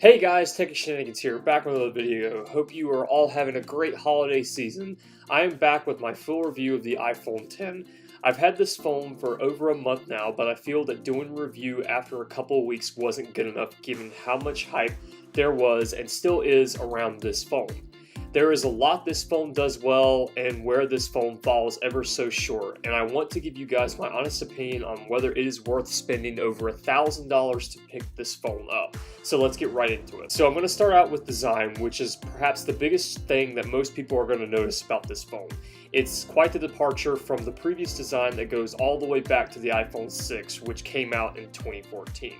Hey guys, techyShenanigans here, back with another video. Hope you are all having a great holiday season. I am back with my full review of the iPhone X. I've had this phone for over a month now, but I feel that doing a review after a couple of weeks wasn't good enough given how much hype there was and still is around this phone. There is a lot this phone does well and where this phone falls ever so short, and I want to give you guys my honest opinion on whether it is worth spending over $1,000 to pick this phone up. So let's get right into it. So I'm going to start out with design, which is perhaps the biggest thing that most people are going to notice about this phone. It's quite the departure from the previous design that goes all the way back to the iPhone 6, which came out in 2014.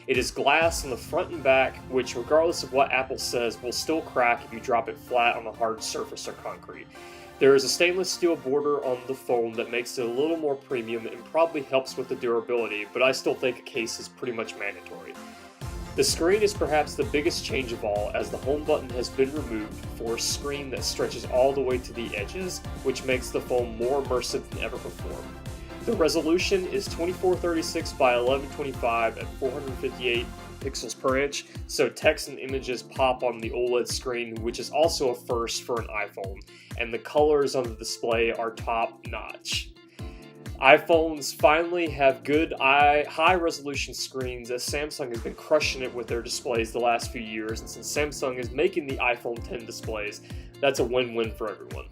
It is glass on the front and back, which regardless of what Apple says will still crack if you drop it flat on a hard surface or concrete. There is a stainless steel border on the phone that makes it a little more premium and probably helps with the durability, but I still think a case is pretty much mandatory. The screen is perhaps the biggest change of all, as the home button has been removed for a screen that stretches all the way to the edges, which makes the phone more immersive than ever before. The resolution is 2436 by 1125 at 458 pixels per inch, so text and images pop on the OLED screen, which is also a first for an iPhone, and the colors on the display are top-notch. iPhones finally have good high-resolution screens, as Samsung has been crushing it with their displays the last few years, and since Samsung is making the iPhone X displays, that's a win-win for everyone.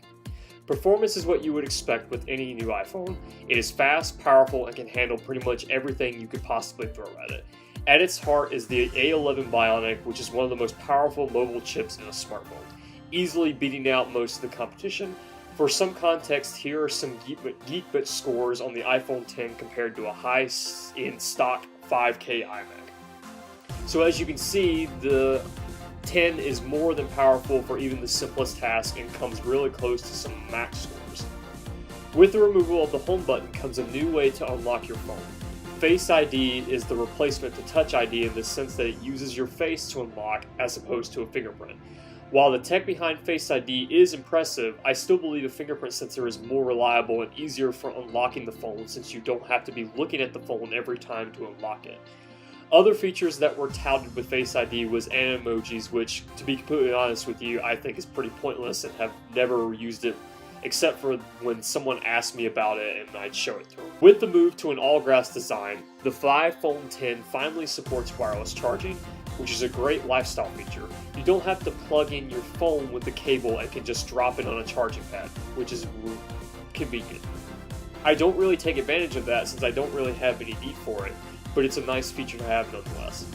Performance is what you would expect with any new iPhone. It is fast, powerful, and can handle pretty much everything you could possibly throw at it. At its heart is the A11 Bionic, which is one of the most powerful mobile chips in a smartphone, easily beating out most of the competition. For some context, here are some Geekbit scores on the iPhone X compared to a high-end stock 5K iMac. So as you can see, the 10 is more than powerful for even the simplest task and comes really close to some Mac scores. With the removal of the home button comes a new way to unlock your phone. Face ID is the replacement to Touch ID in the sense that it uses your face to unlock as opposed to a fingerprint. While the tech behind Face ID is impressive, I still believe a fingerprint sensor is more reliable and easier for unlocking the phone since you don't have to be looking at the phone every time to unlock it. Other features that were touted with Face ID was Emojis, which, to be completely honest with you, I think is pretty pointless and have never used it except for when someone asked me about it and I'd show it to them. With the move to an all-glass design, the iPhone X finally supports wireless charging, which is a great lifestyle feature. You don't have to plug in your phone with the cable and can just drop it on a charging pad, which is convenient. I don't really take advantage of that since I don't really have any need for it, but it's a nice feature to have nonetheless.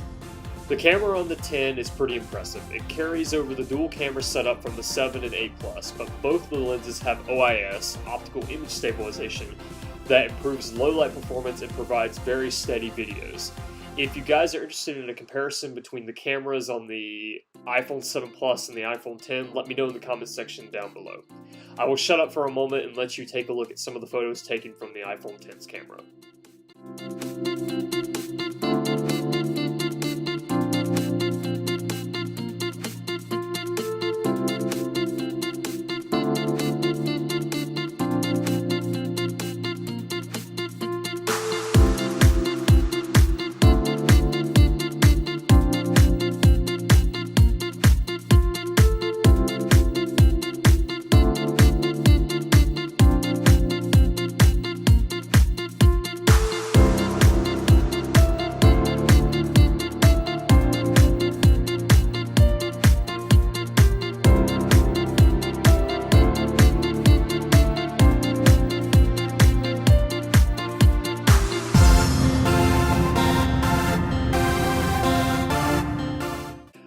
The camera on the 10 is pretty impressive. It carries over the dual camera setup from the 7 and 8 Plus, but both of the lenses have OIS, optical image stabilization, that improves low light performance and provides very steady videos. If you guys are interested in a comparison between the cameras on the iPhone 7 Plus and the iPhone X, let me know in the comment section down below. I will shut up for a moment and let you take a look at some of the photos taken from the iPhone X's camera.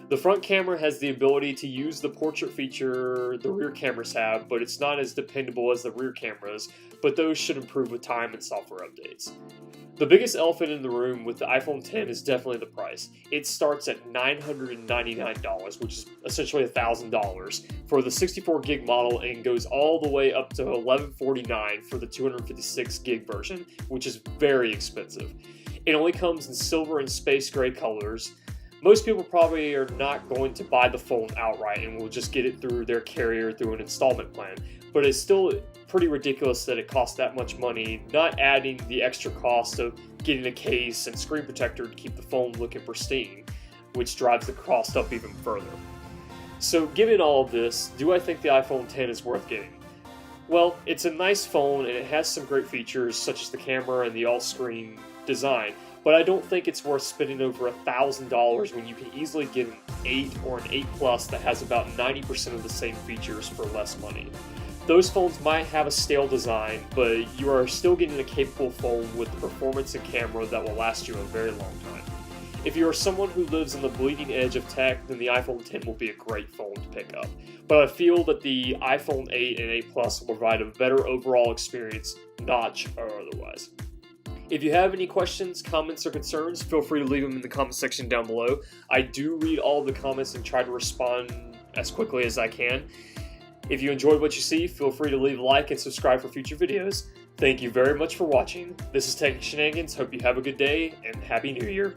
The front camera has the ability to use the portrait feature the rear cameras have, but it's not as dependable as the rear cameras, but those should improve with time and software updates. The biggest elephant in the room with the iPhone X is definitely the price. It starts at $999, which is essentially $1,000 for the 64 gig model and goes all the way up to $1,149 for the 256 gig version, which is very expensive. It only comes in silver and space gray colors. Most people probably are not going to buy the phone outright and will just get it through their carrier through an installment plan, but it's still pretty ridiculous that it costs that much money, not adding the extra cost of getting a case and screen protector to keep the phone looking pristine. which drives the cost up even further. So given all of this, do I think the iPhone X is worth getting? Well, it's a nice phone and it has some great features such as the camera and the all-screen design, but I don't think it's worth spending over $1,000 when you can easily get an 8 or an 8 Plus that has about 90% of the same features for less money. Those phones might have a stale design, but you are still getting a capable phone with the performance and camera that will last you a very long time. If you are someone who lives on the bleeding edge of tech, then the iPhone X will be a great phone to pick up. But I feel that the iPhone 8 and 8 Plus will provide a better overall experience, notch or otherwise. If you have any questions, comments, or concerns, feel free to leave them in the comment section down below. I do read all the comments and try to respond as quickly as I can. If you enjoyed what you see, feel free to leave a like and subscribe for future videos. Thank you very much for watching. This is techyShenanigans. Hope you have a good day and Happy New Year.